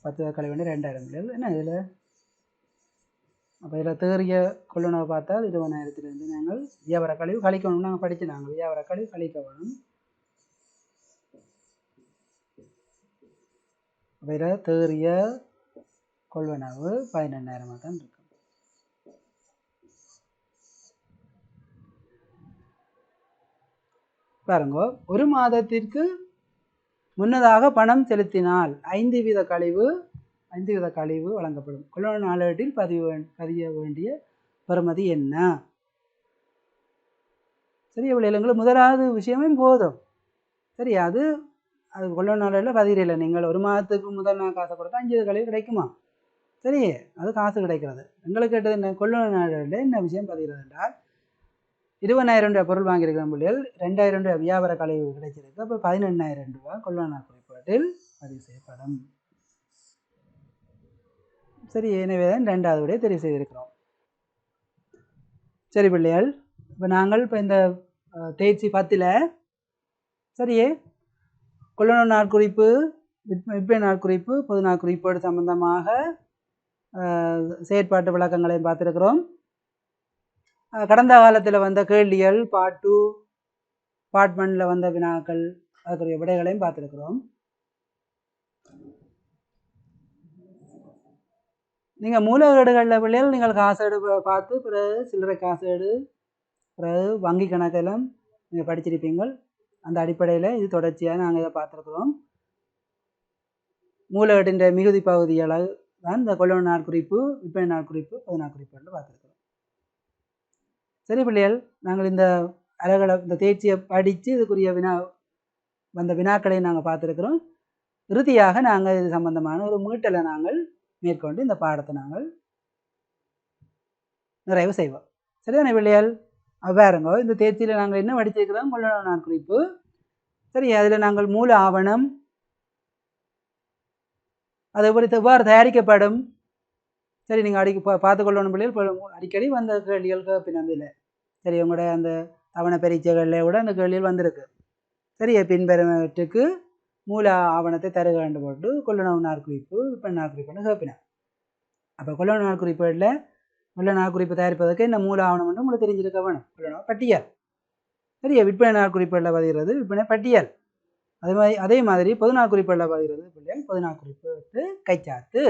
A: 10 வீத கழிவு 2,000 இல்லையா? என்ன இதில் அப்போ இதில் தேறிய கொள்ளணவை பார்த்தால் 20,000 நாங்கள் வியாபார கழிவு கழிக்கணும். நாங்கள் படித்து நாங்கள் வியாபார கழிவு கழிக்க வேணும். அப்போ இதில் தேறிய கொள்வனவு 11,000 தான் இருக்கும். பாருங்க, ஒரு மாதத்திற்கு முன்னதாக பணம் செலுத்தினால் 5 வீத கழிவு வழங்கப்படும். கொள்ளண நாளேட்டில் பதிய வேண்டிய பெறுமதி என்ன? சரி, இவ்வளோ எங்களுக்கு முதலாவது விஷயமே போதும். சரி, அது கொள்ளண நாளேட்டில் பதிகிறீங்கள. நீங்கள் ஒரு மாதத்துக்கு முதல் நாள் காசை கொடுத்தா 5 கழிவு கிடைக்குமா? சரி, அது காசு கிடைக்கிறது. எங்களுக்கு கேட்டது என்ன? கொள்ளண நாளேட்டில் என்ன விஷயம் பதிகிறது என்றால் 20,000 ரூபாய் பொருள் வாங்கியிருக்கிற பிள்ளைகள் 2,000 ரூபாய் வியாபார கழிவு கிடைச்சிருக்கு. அப்போ 11,000 ரூபாய் கொள்ளண நாள் குறிப்பேட்டில் பதிவு செய்யப்படும். சரி, எனவே தான் 2வது விடையை தெரிவு செய்திருக்கிறோம். சரி பிள்ளைகள், இப்போ நாங்கள் இந்த தேர்ச்சி 10ல் சரியே கொள்ளண நாட்குறிப்பு, விற்பனை நாட்குறிப்பு, பொது நாட்குறிப்போடு சம்பந்தமாக செயற்பாட்டு விளக்கங்களையும் பார்த்துருக்கிறோம். கடந்த காலத்தில் வந்த கேள்விகள் பாட்டு பார்ட் 1ல் வந்த வினாக்கள் அதுக்குரிய விடைகளையும் பார்த்துருக்குறோம். நீங்கள் மூலகேடுகளில் பிள்ளைகள் நீங்கள் காசேடு பார்த்து பிறகு சில்லறை காசேடு பிறகு வங்கி கணக்கெல்லாம் நீங்கள் படிச்சிருப்பீங்கள். அந்த அடிப்படையில் இது தொடர்ச்சியாக நாங்கள் இதை பார்த்துருக்குறோம். மூலகேட்டின் மிகுதி பகுதிகளை தான் இந்த கொள்வன நாட்குறிப்பு, விற்பனை நாட்குறிப்பு, 14 குறிப்புகள் பார்த்துருக்குறோம். சரி பிள்ளைகள், நாங்கள் இந்த அலகளை இந்த தேர்ச்சியை படித்து இதுக்குரிய வந்த வினாக்களை நாங்கள் பார்த்துருக்குறோம். இறுதியாக நாங்கள் இது சம்பந்தமான ஒரு மீட்டலை நாங்கள் மேற்கொண்டு இந்த பாடத்தை நாங்கள் நிறைவு செய்வோம். சரிதானே பிள்ளைகள்? அவ்வாறுங்கோ இந்த தேர்ச்சியில் நாங்கள் என்ன படிச்சிருக்கிறோம்? கொள்வன நாட்குறிப்பு. சரி, அதில் நாங்கள் மூல ஆவணம், அது எவ்வாறு தயாரிக்கப்படும், சரி நீங்கள் பார்த்துக்கொள்ளணும் பிள்ளைகள். அடிக்கடி வந்த கேள்விகளுக்கு பின்னம்பில்லை. சரி, உங்களுடைய அந்த தவணை பரீட்சைகளில் கூட அந்த கேள்விகள் வந்திருக்கு. சரி, பின்வருவற்றுக்கு மூல ஆவணத்தை தருக வேண்டும் போட்டு கொள்ளுணவு நாட்குறிப்பு, விற்பனை நாட்குறிப்புன்னு கேட்பினார். அப்போ கொள்ளுணவு நாட்குறிப்புகளில் கொள்ளுணவு நாட்குறிப்பு தயாரிப்பதற்கு என்ன மூல ஆவணம் என்று உங்களுக்கு தெரிஞ்சிருக்க வேணும். கொள்ளுணவு பட்டியல். சரியா, விற்பனை நாட்குறிப்புகளில் பதிகிறது விற்பனை பட்டியல். அதே மாதிரி பொது நாட்குறிப்புகளில் பதிகிறது பிள்ளைகள் பொது நாட்குறிப்பு கைச்சாத்து.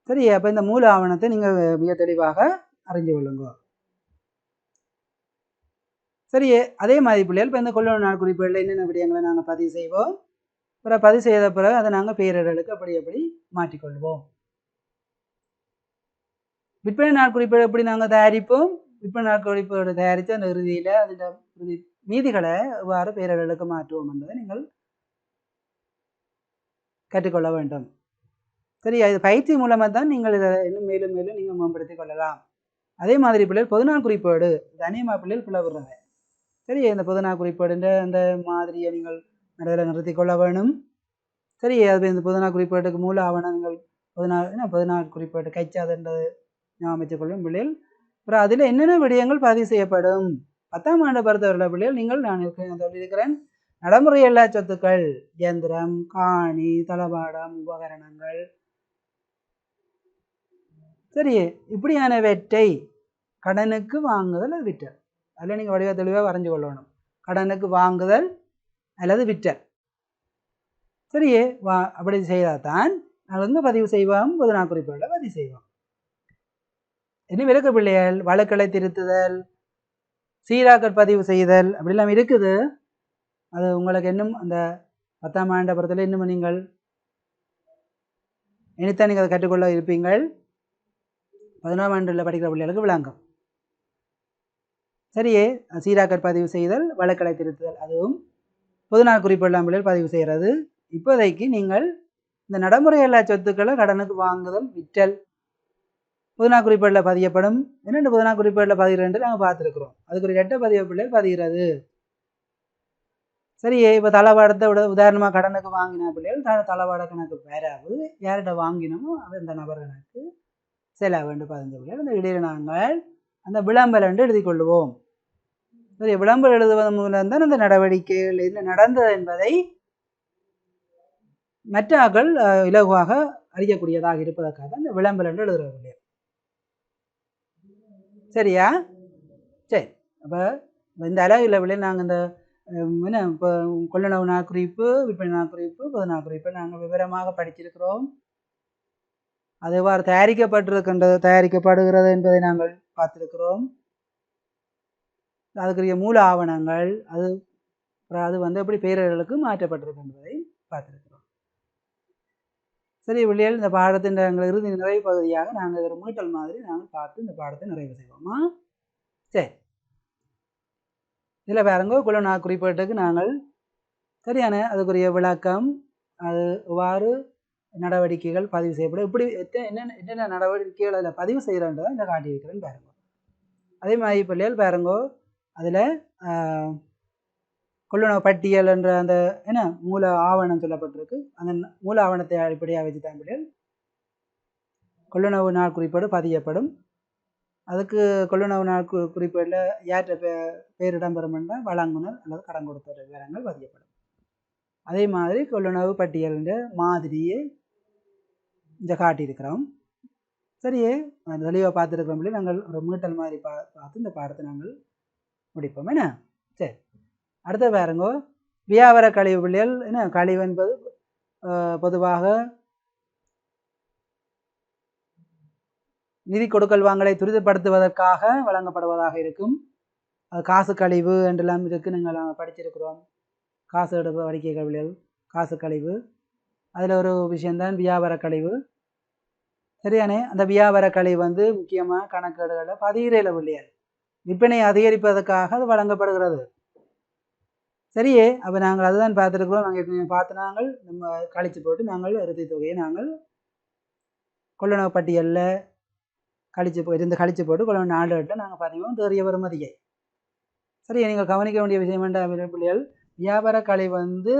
A: சரி, அப்போ இந்த மூல ஆவணத்தை நீங்கள் மிக தெளிவாக அறிஞ்சு கொள்ளுங்க. சரி, அதே மாதிரி பிள்ளைகள் இப்போ இந்த கொள்ளுணவு நாட்குறிப்புகளில் என்னென்ன விடயங்களை நாங்கள் பதிவு செய்வோம். அப்புறம் பதிவு செய்த பிறகு அதை நாங்கள் பெயரிடலுக்கு அப்படி மாற்றிக்கொள்வோம். விற்பனை நாட்குறிப்பு எப்படி நாங்கள் தயாரிப்போம்? விற்பனை நாட்குறிப்போடு தயாரித்து அந்த இறுதியில் அதில் மீதிகளை எவ்வாறு பெயரிடலுக்கு மாற்றுவோம் என்பதை நீங்கள் கற்றுக்கொள்ள வேண்டும். சரி, இது பயிற்சி மூலமாக தான் நீங்கள் இதை இன்னும் மேலும் மேலும் நீங்கள் மேம்படுத்திக் கொள்ளலாம். அதே மாதிரி பிள்ளைகள் பொது நாட்குறிப்போடு தனியமாக பிள்ளைகள் பிளவுறவை. சரி, இந்த பொது நாட்குறிப்போடுன்ற அந்த மாதிரியை நீங்கள் நடுவில் நிறுத்தி கொள்ள வேணும். சரி, அது இந்த பொது நாட்குறிப்போட்டுக்கு மூல ஆவணம் நீங்கள் பொது நாட்குறிப்போட்டு கைச்சாதுன்றது ஞாபகம் கொள்ளும் பிள்ளைகள். அப்புறம் அதில் என்னென்ன விடயங்கள் பதிவு செய்யப்படும் 10ஆம் ஆண்டு பொறுத்தவரை பிள்ளைகள் நீங்கள் நான் சொல்லியிருக்கிறேன். நடைமுறை எல்லா சொத்துக்கள், இயந்திரம், காணி, தளபாடம், உபகரணங்கள், சரி இப்படியானவற்றை கடனுக்கு வாங்குதல் அல்லது விற்றல். அதில் நீங்கள் வடிவ தெளிவாக வரைஞ்சு கொள்ளணும். கடனுக்கு வாங்குதல் அல்லது விற்றல். சரி, அப்படி செய்தால் தான் நாங்கள் எங்கே பதிவு செய்வோம்? பொது நாட்குறிப்புகளில் பதிவு செய்வோம். இனி விளக்க பிள்ளைகள் வழக்குகளை திருத்துதல், சீராக்கல் பதிவு செய்தல் அப்படிலாம் இருக்குது. அது உங்களுக்கு இன்னும் அந்த 10ஆம் ஆண்டை பொறுத்தவரை இன்னும் நீங்கள் இனித்தான் நீங்கள் அதை கற்றுக்கொள்ள இருப்பீங்கள். 11ஆம் ஆண்டில் படிக்கிற பிள்ளைகளுக்கு விளங்கும். சரியே, சீராக்கல் பதிவு செய்தல், வழக்குகளை திருத்துதல், அதுவும் பொது நாட்குறிப்புலாம் பிள்ளைகள் பதிவு செய்கிறது. இப்போதைக்கு நீங்கள் இந்த நடைமுறை எல்லா சொத்துக்களை கடனுக்கு வாங்குதல், விற்றல் பொது நாட்குறிப்புகளில் பதியப்படும். என்னென்ன பொது நாட்குறிப்புகளில் பதிகிறேன் நாங்கள் பார்த்துருக்குறோம். அதுக்கு ஒரு 8 பதிவு பிள்ளைகள் பதிகிறது. சரி, இப்போ தளவாடத்தை உதாரணமாக கடனுக்கு வாங்கின பிள்ளைகள் தளவாட கணக்கு வராது. யார்கிட்ட வாங்கினோமோ அந்த நபர் கணக்கு செலவு 15 பிள்ளைகள். அந்த இடையில நாங்கள் அந்த விளம்பரம் எழுதி கொள்வோம். சரி, விளம்பரம் எழுதுவதன் மூலம் தான் அந்த நடவடிக்கைகள் என்ன நடந்தது என்பதை மற்றாக்கள் இலகுவாக அறியக்கூடியதாக இருப்பதற்காக அந்த விளம்பரம் எழுதுறது. சரியா? சரி, அப்போ இந்த அளவில் விட நாங்கள் இந்த என்ன இப்போ கொள்ளுணவு நாட்குறிப்பு, விற்பனை நாட்குறிப்பு, பொது நாட்குறிப்பை நாங்கள் விவரமாக படிச்சிருக்கிறோம். அது எவ்வாறு தயாரிக்கப்படுகிறது என்பதை நாங்கள் பார்த்துருக்கிறோம். அதுக்குரிய மூல ஆவணங்கள் அது எப்படி பெயர்களுக்கு மாற்றப்பட்டிருக்கு என்பதை பார்த்துருக்கிறோம். சரி பிள்ளைகள், இந்த பாடத்தின் எங்கள் இறுதி நிறைவு பகுதியாக நாங்கள் ஒரு மீட்டல் மாதிரி நாங்கள் பார்த்து இந்த பாடத்தை நிறைவு செய்வோமா? சரி, இதில் பாருங்க கொள்ளுணவு நாட்குறிப்பீட்டுக்கு நாங்கள் சரியான அதுக்குரிய விளக்கம், அது எவ்வாறு நடவடிக்கைகள் பதிவு செய்யப்படும், இப்படி என்னென்ன நடவடிக்கைகள் அதில் பதிவு செய்கிறன்றதை இதில் காட்டியிருக்கிறேன்னு பாருங்க. அதே மாதிரி பிள்ளைகள் பாருங்கோ, அதில் கொள்ளுணவு பட்டியல் என்ற அந்த மூல ஆவணம் சொல்லப்பட்டிருக்கு. அந்த மூல ஆவணத்தை அடிப்படையாக வச்சு தான் பிள்ளைகள் கொள்ளுணவு நாட்குறிப்பீடு பதியப்படும். அதுக்கு கொள்ளுணவு நாட்குறிப்பீடில் யார்கிட்ட பேர் இடம்பெறும் என்றால் வழங்குனர் அல்லது கடன் கொடுத்த விவரங்கள் பதியப்படும். அதே மாதிரி கொள்ளுணவு பட்டியல்ன்ற மாதிரியே இங்கே காட்டியிருக்கிறோம். சரியே, தெளிவாக பார்த்துருக்கிறோம். நாங்கள் ஒரு மீட்டல் மாதிரி பார்த்து இந்த பாடத்தை நாங்கள் முடிப்போம். என்ன? சரி. அடுத்த பாருங்க வியாபார கழிவு பிள்ளைகள். என்ன கழிவு என்பது பொதுவாக நிதி கொடுக்கல் வாங்கலை துரிதப்படுத்துவதற்காக வழங்கப்படுவதாக இருக்கும். அது காசு கழிவு என்றெல்லாம் இருக்குது, நீங்கள் படிச்சிருக்கிறோம். காசு எடுப்பு வடிக்கை கழிவுகள், காசு கழிவு. அதில் ஒரு விஷயம்தான் வியாபார கழிவு. சரியானே? அந்த வியாபார கழிவு வந்து முக்கியமாக கணக்கேடுகளில் பதிகிறையில் பிள்ளைகள் விற்பனை அதிகரிப்பதற்காக அது வழங்கப்படுகிறது. சரியே, அப்போ நாங்கள் அதுதான் பார்த்துருக்குறோம். நாங்கள் பார்த்து நாங்கள் நம்ம கழிச்சு போட்டு நாங்கள் இறுதி தொகையை நாங்கள் கொள்ளளவு பட்டியலில் கழிச்சு போட்டு கொள்ளளவு 4 நாங்கள் பதிவோம் தெரிய வருமதியை. சரி, நீங்கள் கவனிக்க வேண்டிய விஷயம் வேண்டாம் பிள்ளைகள், வியாபார கழிவு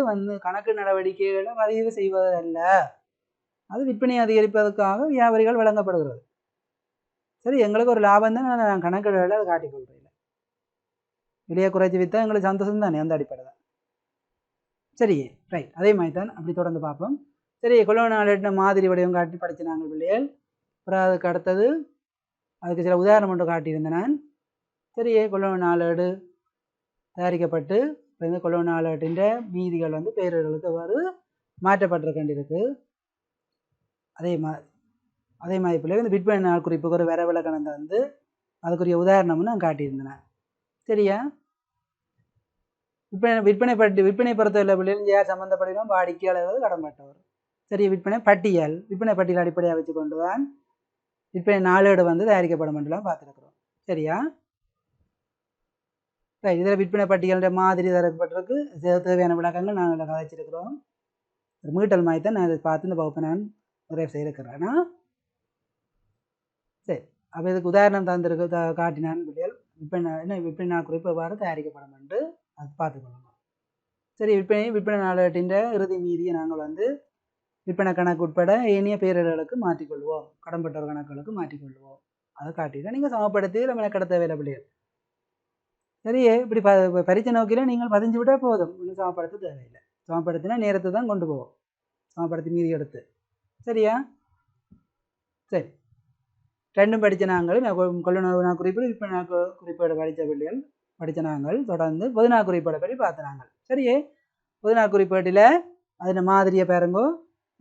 A: வந்து கணக்கு நடவடிக்கைகளை பதிவு செய்வதல்ல, அது விற்பனை அதிகரிப்பதற்காக வியாபாரிகள் வழங்கப்படுகிறது. சரி, எங்களுக்கு ஒரு லாபம் தான், நான் கணக்குகளை அதை காட்டிக்கொள்கிறேன். விலையை குறைச்சி விற்றா எங்களுக்கு சந்தோஷம் தானே, அந்த அடிப்படை தான். சரி, ரைட். அதே மாதிரி தான் அப்படி தொடர்ந்து பார்ப்போம். சரி, கொள்ளளவு 4 மாதிரி வடிவம் காட்டி படித்த நாங்கள் பிள்ளைகள். அப்புறம் அதுக்கு அடுத்தது அதுக்கு சில உதாரணம் ஒன்று காட்டியிருந்தேன் நான். சரி, கொள்ளளவு 4 தயாரிக்கப்பட்டு இப்போ இந்த கொள்ளளவு 4 மீதிகள் வந்து பெயர்களுக்கு அவ்வாறு மாற்றப்பட்டிருக்கின்றிருக்கு. அதே மாதிரி பிள்ளை இந்த விற்பனை நாள் குறிப்புக்கு ஒரு வரவிலக்கணம் வந்து அதுக்குரிய உதாரணம்னு நான் காட்டியிருந்தேன். சரியா? விற்பனை பொறுத்தவரை பிள்ளைகள் யார் சம்மந்தப்படுகிறோம்? வாடிக்கையாளர், கடன்பட்டவர். சரி, விற்பனை பட்டியல் அடிப்படையாக வச்சு கொண்டு தான் விற்பனை நாளேடு வந்து தயாரிக்கப்படும் என்றெல்லாம் பார்த்துருக்குறோம். சரியா? இதில் விற்பனை பட்டியலுடைய மாதிரி தரப்பட்டிருக்கு, தேவையான விளக்கங்கள் நாங்கள் கதைச்சிருக்கிறோம். மீட்டல் மாதிரி தான் நான் இதை பார்த்து இந்த வகுப்பை நான் நிறைய செய்திருக்கிறேன்னா. சரி, அப்போ இதுக்கு உதாரணம் காட்டினான் பிள்ளைகள். விற்பனை நாள் குறிப்பு எவ்வாறு தயாரிக்கப்படும் என்று அது பார்த்துக்கொள்ளணும். சரி, விற்பனை நாளேட்டின் இறுதி மீதியை நாங்கள் வந்து விற்பனை கணக்கு உட்பட ஏனைய பேரிடர்களுக்கு மாற்றிக்கொள்வோம், கடன்பட்டோர் கணக்குகளுக்கு மாற்றிக்கொள்வோம். அதை காட்டிதான் நீங்கள் சமப்படுத்தி நம்ம கடத்த வேலை பிள்ளைகள். சரியே, இப்படி பரீட்சை நோக்கில நீங்கள் பதிஞ்சு விட்டால் போதும், இன்னும் சமப்படுத்த தேவையில்லை. சமப்படுத்தினா நேரத்தை தான் கொண்டு போவோம், சமப்படுத்தி மீதி எடுத்து. சரியா? சரி, ரெண்டும் படித்த நாங்கள் கொள்ளுணர்வு குறிப்பீடு விற்பனை குறிப்பீடு படித்த பிள்ளைகள் படித்த நாங்கள் தொடர்ந்து பொதுநாள் குறிப்பீடை பற்றி பார்த்த நாங்கள். சரியே, பொதுநாள் குறிப்பீட்டில் அதில் மாதிரியை பாருங்கோ.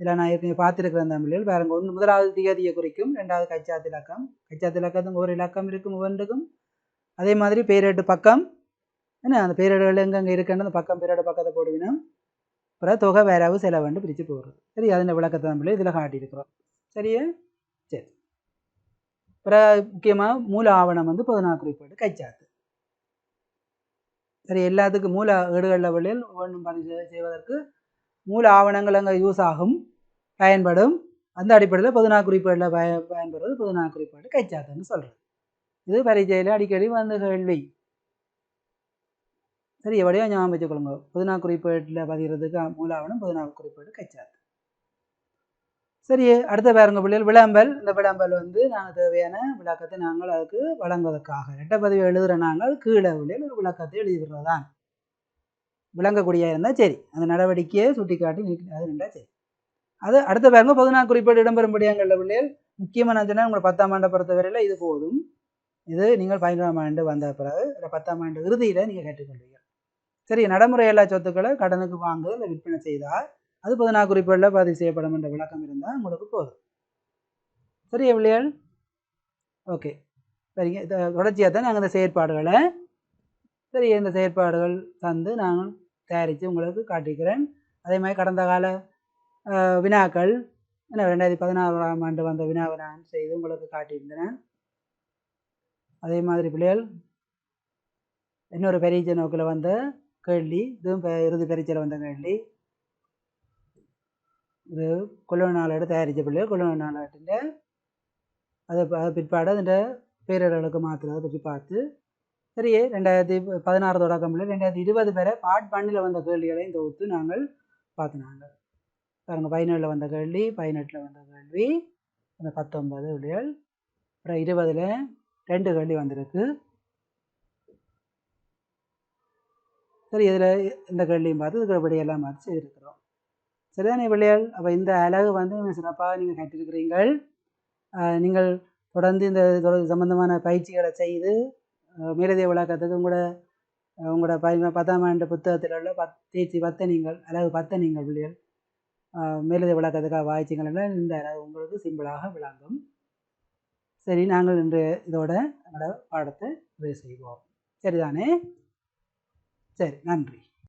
A: இதில் நான் ஏற்கனவே பார்த்துருக்கிறேன் அந்த பிள்ளைகள் பாருங்க. ஒன்று முதலாவது திகதியை குறிக்கும், ரெண்டாவது கைச்சாத்து இலக்கம். கைச்சாத்து இலக்கத்துக்கு ஒரு இலக்கம் இருக்கும் ஒவ்வொன்றுக்கும். அதே மாதிரி பேரேட்டு பக்கம், என்ன அந்த பேரேடுகள் எங்கெங்கே இருக்குன்னு அந்த பக்கம் பேரேடு பக்கத்தை போடுவினோம். அப்புறம் தொகை வேறாவு செலவுண்டு பிரித்து போடுறது. சரி, அதில் விளக்கத்தை தான் பிள்ளை இதில் காட்டியிருக்கிறோம். சரியா? சரி, அப்புறம் முக்கியமாக மூல ஆவணம் வந்து பொதுநாள் குறிப்பீடு கைச்சாத்து. சரி, எல்லாத்துக்கும் மூல ஏடுகளில் பிள்ளைகள் ஒவ்வொன்றும் பதிவு செய்வதற்கு மூல ஆவணங்கள் அங்கே யூஸ் ஆகும், பயன்படும். அந்த அடிப்படையில் பொதுநாள் குறிப்பீடில் பயன்படுறது பொதுநாள் குறிப்பீடு கைச்சாத்துன்னு சொல்கிறது. இது பரீட்சையில் அடிக்கடி வந்து கேள்வி. சரி, எவ்வளோ ஞாபகம் வச்சுக்கொள்ளுங்க. பொதுநாள் குறிப்பீட்டில் பதிகிறதுக்கு மூல ஆவணம் பொதுநாள் குறிப்பீடு கைச்சாத்து. சரி, அடுத்த பாருங்க பிள்ளைகள் விளம்பல். இந்த விளம்பல் வந்து நாங்கள் தேவையான விளக்கத்தை நாங்கள் அதுக்கு வழங்குவதற்காக ரெட்டப்பதிவு எழுதுகிற நாங்கள் கீழே பிள்ளைகள் ஒரு விளக்கத்தை எழுதிடுறது தான். விளங்கக்கூடிய இருந்தால் சரி, அந்த நடவடிக்கையை சுட்டி காட்டி அது இருந்தால் சரி. அது அடுத்த பாருங்க பொதுநாள் குறிப்பீடு இடம்பெறும்படியாங்கள்ல பிள்ளைகள். முக்கியமாக நான் சொன்னால் உங்களை 10ஆம் ஆண்டை பொறுத்தவரையில் இது போதும். இது நீங்கள் 11ஆம் ஆண்டு வந்த பிறகு 10ஆம் ஆண்டு இறுதியில் நீங்கள் கேட்டுக்கொள்வீங்க. சரி, நடைமுறை எல்லா சொத்துக்களை கடனுக்கு வாங்குதல் இல்லை விற்பனை செய்தால் அது பொதுநாள் குறிப்பீடில் பதிவு செய்யப்படும் என்ற விளக்கம் இருந்தால் உங்களுக்கு போதும். சரி பிள்ளைகள்? ஓகே, சரிங்க. தொடர்ச்சியாக தான் நாங்கள் இந்த செயற்பாடுகளை சரி இந்த செயற்பாடுகள் தந்து நாங்கள் தயாரித்து உங்களுக்கு காட்டிக்கிறேன். அதே மாதிரி கடந்த கால வினாக்கள், என்ன 2016ஆம் ஆண்டு வந்த வினாவை நான் செய்து உங்களுக்கு காட்டியிருந்தேன். அதே மாதிரி பிள்ளைகள் இன்னொரு பரீட்சை நோக்கில் வந்த கேள்வி, இதுவும் இறுதி பரீட்சையில் வந்த கேள்வி. இது கொள்ளளவு நாளேடு தயாரித்த பிள்ளைகள் கொள்ளளவு நாளேட்டிൻ്റെ அதை பிற்பாடு அதிൻ്റെ பேரிடர்களுக்கு மாற்றுறதை பற்றி பார்த்து. சரி, 2016 தொடக்கம் இல்லை 2020 வரை பார்ட் 1 வந்த கேள்விகளையும் தொகுத்து நாங்கள் பார்த்தினாங்க. பாருங்க, 17 வந்த கேள்வி, 18 வந்த கேள்வி, அந்த 19 விடைகள், அப்புறம் 20 2 கேள்வி வந்திருக்கு. சரி, இதில் இந்த கேள்வியும் பார்த்து இதுக்கு விடையெல்லாம் பார்த்து செய்திருக்கிறோம். சரிதானே பிள்ளைகள்? அப்போ இந்த அழகு வந்து சிறப்பாக நீங்கள் கற்றிருக்கிறீர்கள். நீங்கள் தொடர்ந்து இந்த சம்பந்தமான பயிற்சிகளை செய்து மேலதிக விளக்கத்துக்கு கூட உங்களோட 10ஆம் ஆண்டு புத்தகத்தில் உள்ள தேர்ச்சி 10 நீங்கள் அழகு 10 நீங்கள் பிள்ளைகள் மேலதை விளக்கத்துக்காக வாய்ச்சிங்கன்னா இந்த அளவு உங்களுக்கு சிம்பிளாக விளங்கும். சரி, நாங்கள் இன்று இதோட நம்மளோட பாடத்தை நிறைவு செய்வோம். சரிதானே? சரி, நன்றி.